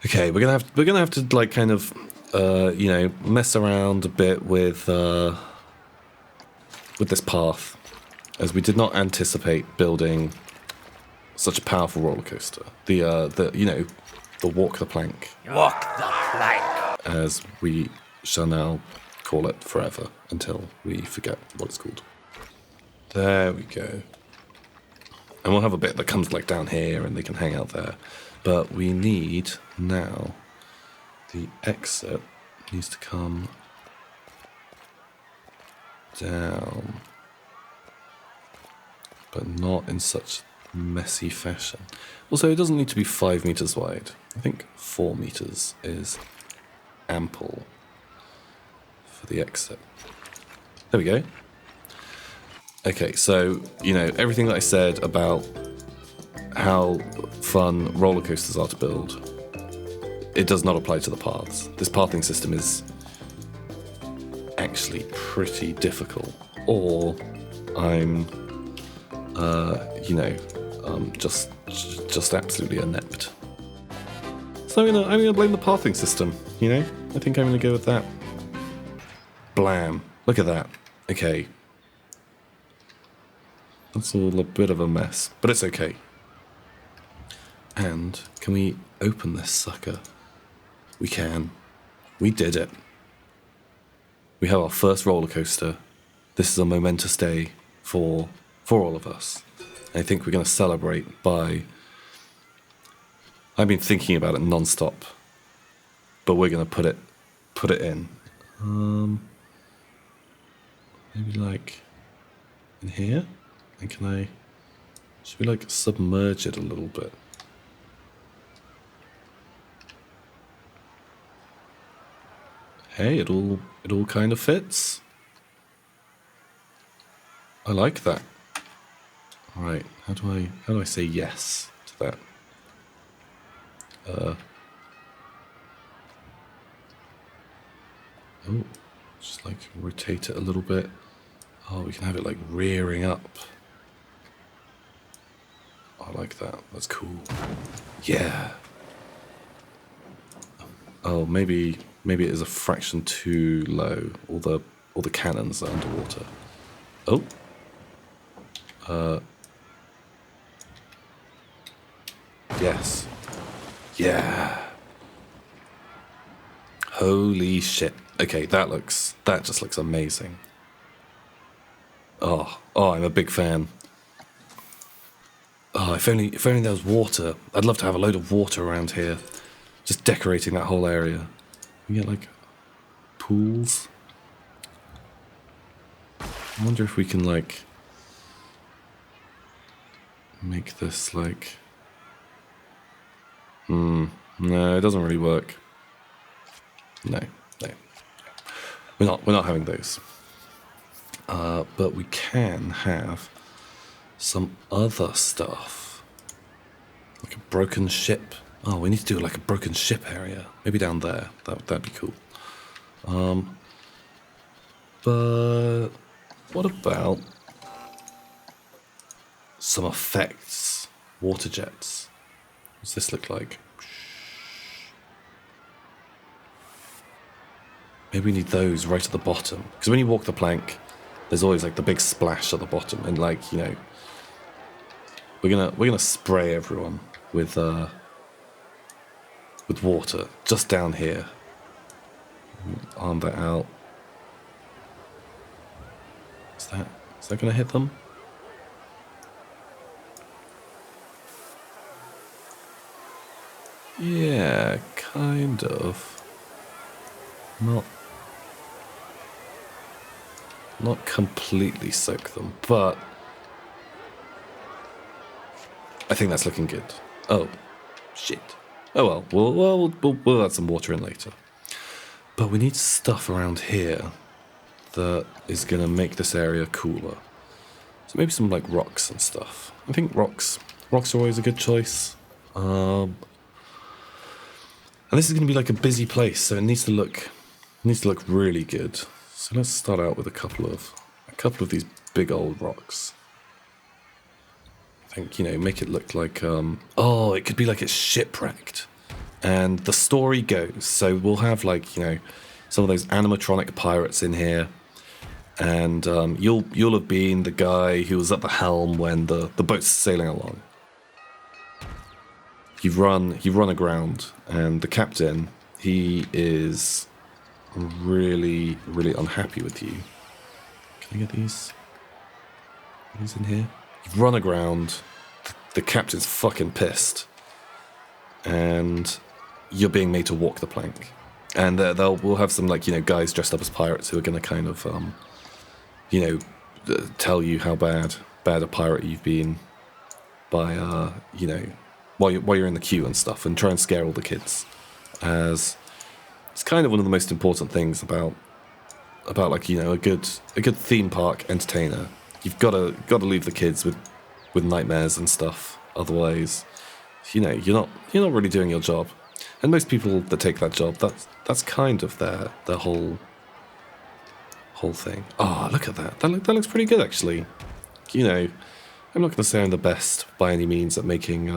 Okay, we're gonna have to like kind of you know, mess around a bit with this path, as we did not anticipate building such a powerful roller coaster. The you know, the walk the plank. Walk the plank. As we shall now call it forever until we forget what it's called. There we go. And we'll have a bit that comes like down here and they can hang out there. But we need now, the exit needs to come down. But not in such messy fashion. Also, it doesn't need to be 5 meters wide. I think 4 meters is ample for the exit. There we go. Okay, so, you know, everything that I said about how fun roller coasters are to build, it does not apply to the paths. This pathing system is actually pretty difficult, or I'm, you know, just absolutely inept. So I'm gonna blame the pathing system. You know, I think I'm gonna go with that. Blam! Look at that. Okay, that's all a bit of a mess, but it's okay. And can we open this sucker? We can. We did it. We have our first roller coaster. This is a momentous day for all of us. I think we're going to celebrate by... I've been thinking about it non-stop, but we're going to put it in. Maybe like in here. And should we like submerge it a little bit? Hey, it all kind of fits. I like that. All right, how do I say yes to that? Oh, just like rotate it a little bit. Oh, we can have it like rearing up. I like that. That's cool. Yeah. Oh, maybe it is a fraction too low. All the cannons are underwater. Oh. Yes. Yeah. Holy shit. Okay, that just looks amazing. Oh, I'm a big fan. Oh, if only there was water. I'd love to have a load of water around here. Just decorating that whole area. We get like pools. I wonder if we can like make this like... no, it doesn't really work. No. We're not having those. But we can have some other stuff. Like a broken ship. Oh, we need to do like a broken ship area. Maybe down there. That'd be cool. But what about some effects? Water jets. What does this look like? Maybe we need those right at the bottom. Because when you walk the plank, there's always like the big splash at the bottom. And like, you know, we're gonna spray everyone with water just down here. Arm that out. Is that gonna hit them? Yeah, kind of. Not completely soak them, but I think that's looking good. Oh, shit. Oh well, we'll add some water in later. But we need stuff around here that is going to make this area cooler. So maybe some like rocks and stuff. I think rocks are always a good choice. And this is going to be like a busy place, so it needs to look really good. So let's start out with a couple of these big old rocks. I think, you know, make it look like it could be like it's shipwrecked. And the story goes, so we'll have like, you know, some of those animatronic pirates in here, and you'll have been the guy who was at the helm when the boat's sailing along. You've run aground, and the captain, he is really, really unhappy with you. Can I get these? These in here? You've run aground, the captain's fucking pissed, and you're being made to walk the plank. And we'll have some, like, you know, guys dressed up as pirates who are going to kind of, you know, tell you how bad a pirate you've been by, you know, while you're in the queue and stuff, and try and scare all the kids. As it's kind of one of the most important things about like, you know, a good theme park entertainer. You've got to leave the kids with nightmares and stuff. Otherwise, you know, you're not really doing your job. And most people that take that job, that's kind of their whole thing. Oh, look at that. That looks pretty good, actually. You know, I'm not going to say I'm the best by any means at making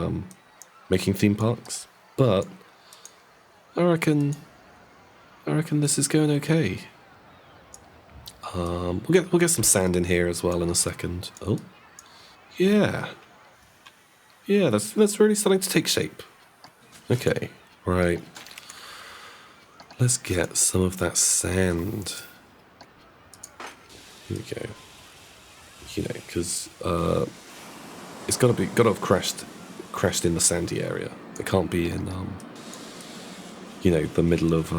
theme parks, but I reckon this is going okay. We'll get some sand in here as well in a second. Oh, yeah, that's really starting to take shape. Okay, right. Let's get some of that sand. Here we go. You know, because it's got to have crashed in the sandy area. It can't be in you know, the middle of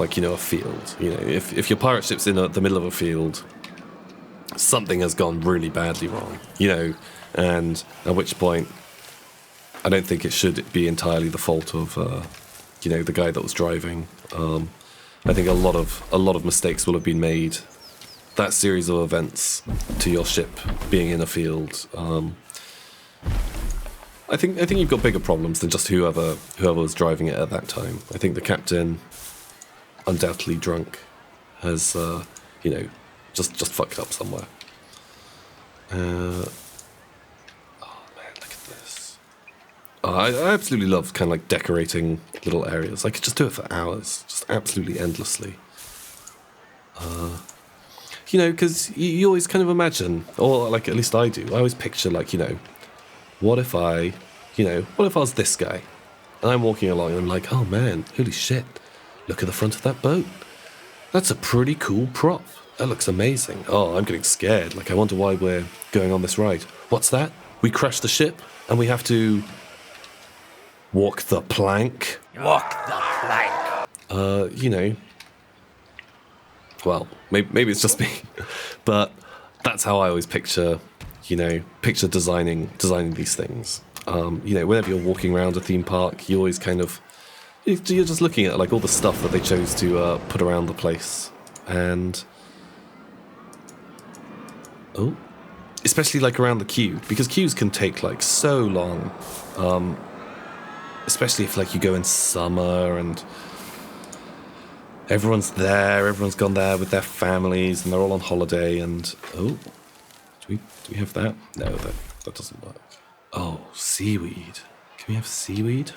like, you know, a field. You know, if your pirate ship's in the middle of a field, something has gone really badly wrong. You know, and at which point, I don't think it should be entirely the fault of you know, the guy that was driving. I think a lot of mistakes will have been made. That series of events to your ship being in a field. I think you've got bigger problems than just whoever was driving it at that time. I think the captain, undoubtedly drunk, has you know, just fucked up somewhere. Oh man, look at this. I absolutely love kind of like decorating little areas. I could just do it for hours, just absolutely endlessly. You know, because you always kind of imagine, or like at least I do, I always picture like, you know, what if I was this guy? And I'm walking along and I'm like, oh man, holy shit, look at the front of that boat. That's a pretty cool prop. That looks amazing. Oh, I'm getting scared. Like, I wonder why we're going on this ride. What's that? We crashed the ship and we have to walk the plank? Walk the plank. You know, well, maybe it's just me, but that's how I always picture designing these things. You know, whenever you're walking around a theme park, you always kind of, you're just looking at like all the stuff that they chose to put around the place. And especially like around the queue, because queues can take like so long, especially if like you go in summer and everyone's gone there with their families and they're all on holiday. And do we have that? No, that doesn't work. Oh, seaweed. Can we have seaweed?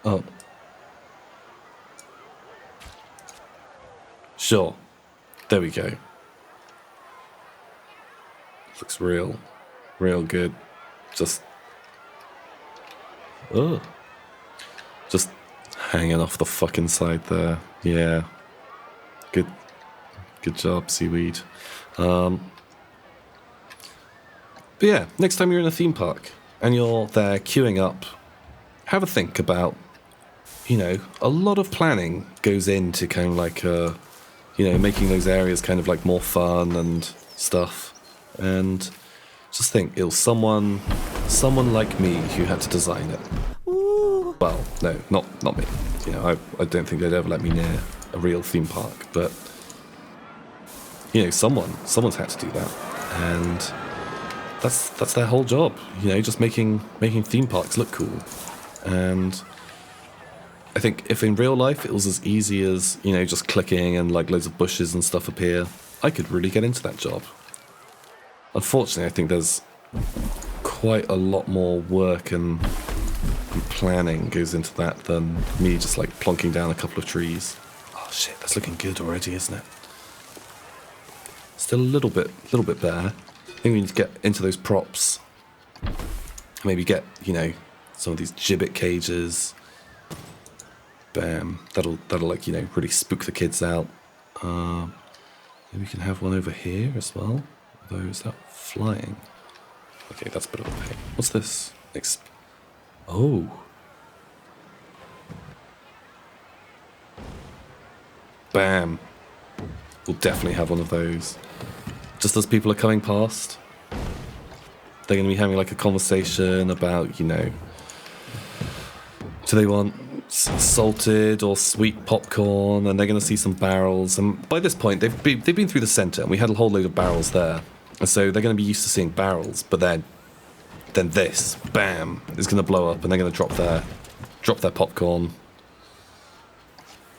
Oh, sure, there we go. Looks real good. Just hanging off the fucking side there. Yeah, good job, seaweed. But yeah, next time you're in a theme park and you're there queuing up, have a think about, you know, a lot of planning goes into kind of like, you know, making those areas kind of like more fun and stuff. And just think, it was someone like me who had to design it. Ooh. Well, no, not me. You know, I don't think they'd ever let me near a real theme park, but you know, someone's had to do that, and that's their whole job. You know, just making theme parks look cool. And I think if in real life it was as easy as, you know, just clicking and like loads of bushes and stuff appear, I could really get into that job. Unfortunately, I think there's quite a lot more work and planning goes into that than me just like plonking down a couple of trees. Oh shit, that's looking good already, isn't it? Still a little bit bare. I think we need to get into those props. Maybe get, you know, some of these gibbet cages. Bam. That'll like, you know, really spook the kids out. Maybe we can have one over here as well. Although, is that flying? Okay, that's a bit of a pain. What's this? Oh. Bam. We'll definitely have one of those. Just as people are coming past, they're going to be having like a conversation about, you know, do they want salted or sweet popcorn? And they're going to see some barrels. And by this point, they've been through the centre, and we had a whole load of barrels there. And so they're going to be used to seeing barrels. But then this, bam, is going to blow up, and they're going to drop their popcorn.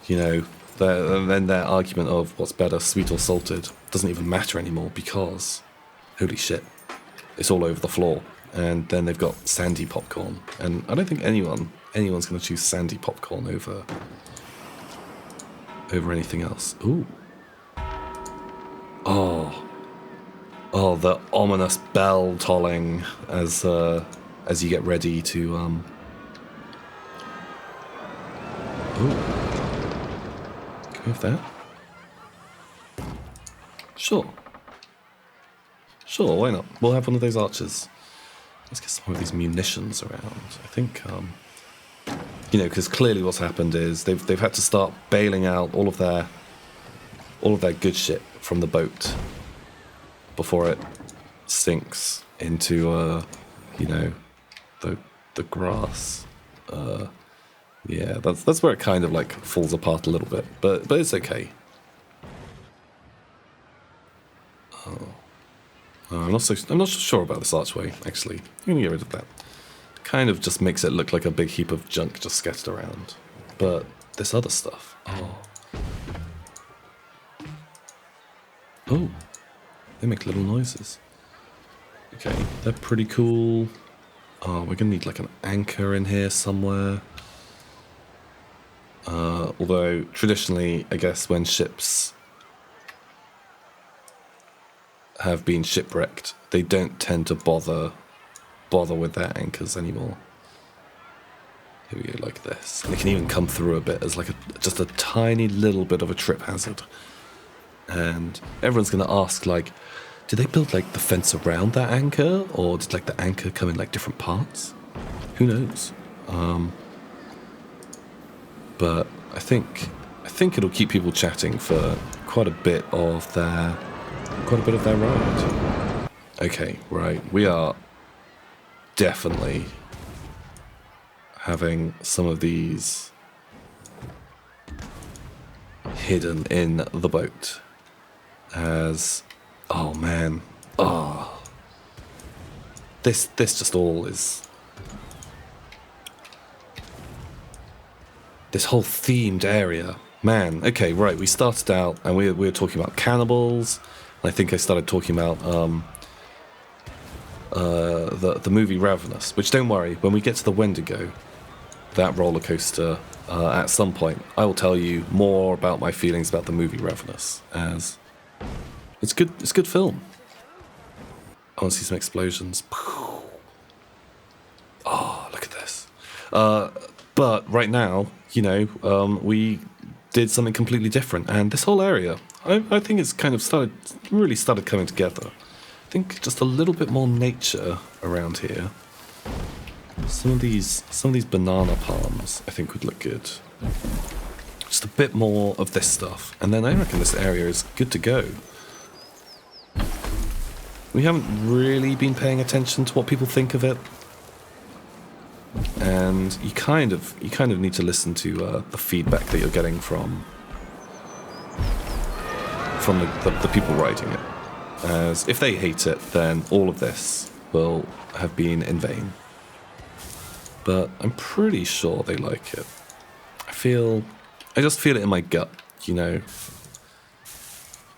You know, and then their argument of what's better, sweet or salted, doesn't even matter anymore because, holy shit, it's all over the floor. And then they've got sandy popcorn. And I don't think anyone's going to choose sandy popcorn over anything else. Ooh. Oh, the ominous bell tolling as you get ready to Ooh. Can we have that? Sure, why not? We'll have one of those archers. Let's get some of these munitions around. I think, you know, because clearly what's happened is they've had to start bailing out all of their good shit from the boat before it sinks into, you know, the grass. Yeah, that's where it kind of like falls apart a little bit, but it's okay. I'm not so sure about this archway, actually. I'm going to get rid of that. Kind of just makes it look like a big heap of junk just scattered around. But this other stuff, oh, they make little noises. Okay, they're pretty cool. Oh, we're going to need like an anchor in here somewhere. Although, traditionally, I guess when ships have been shipwrecked, they don't tend to bother with their anchors anymore. Here we go, like this. And it can even come through a bit as like just a tiny little bit of a trip hazard. And everyone's going to ask, like, did they build like the fence around that anchor, or did like the anchor come in like different parts? Who knows? But I think it'll keep people chatting for quite a bit of their ride. Okay, right. We are definitely having some of these hidden in the boat as, oh man, this just all is, this whole themed area, man. Okay, right, we started out and we were talking about cannibals. I think I started talking about the movie Ravenous, which, don't worry, when we get to the Wendigo, that roller coaster, at some point, I will tell you more about my feelings about the movie Ravenous, as it's good film. I want to see some explosions. Oh, look at this. But right now, you know, we did something completely different, and this whole area, I think it's kind of really started coming together. I think just a little bit more nature around here. Some of these banana palms, I think, would look good. Just a bit more of this stuff, and then I reckon this area is good to go. We haven't really been paying attention to what people think of it, and you kind of need to listen to the feedback that you're getting from the people writing it. As if they hate it, then all of this will have been in vain. But I'm pretty sure they like it. I just feel it in my gut, you know,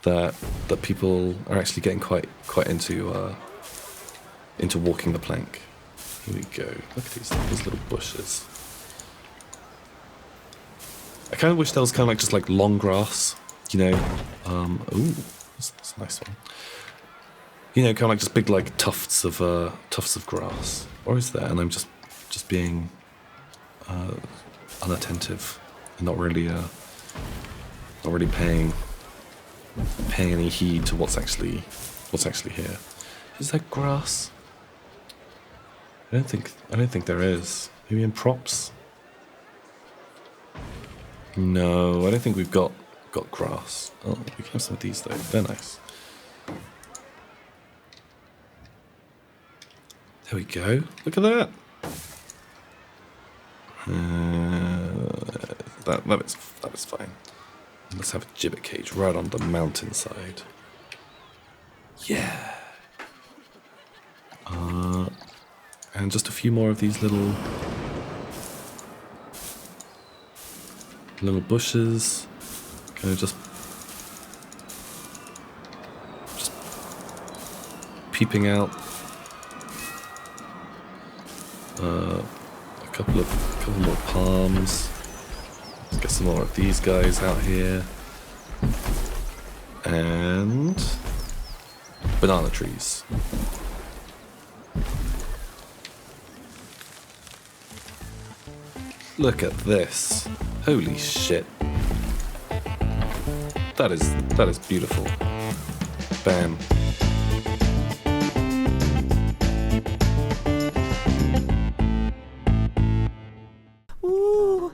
that people are actually getting quite into into walking the plank. Here we go. Look at these little bushes. I kind of wish there was kind of like just like long grass, you know. Ooh, that's a nice one. You know, kind of like just big like tufts of grass. Or is there? And I'm just being unattentive and not really paying any heed to what's actually here. Is there grass? I don't think there is. Maybe in props? No, I don't think we've got grass. Oh, we can have some of these though. They're nice. There we go. Look at that. That is fine. Let's have a gibbet cage right on the mountainside. Yeah. And just a few more of these little bushes. Kind of just peeping out. A couple more palms. Let's get some more of these guys out here. And banana trees. Look at this. Holy shit. That is beautiful. Bam.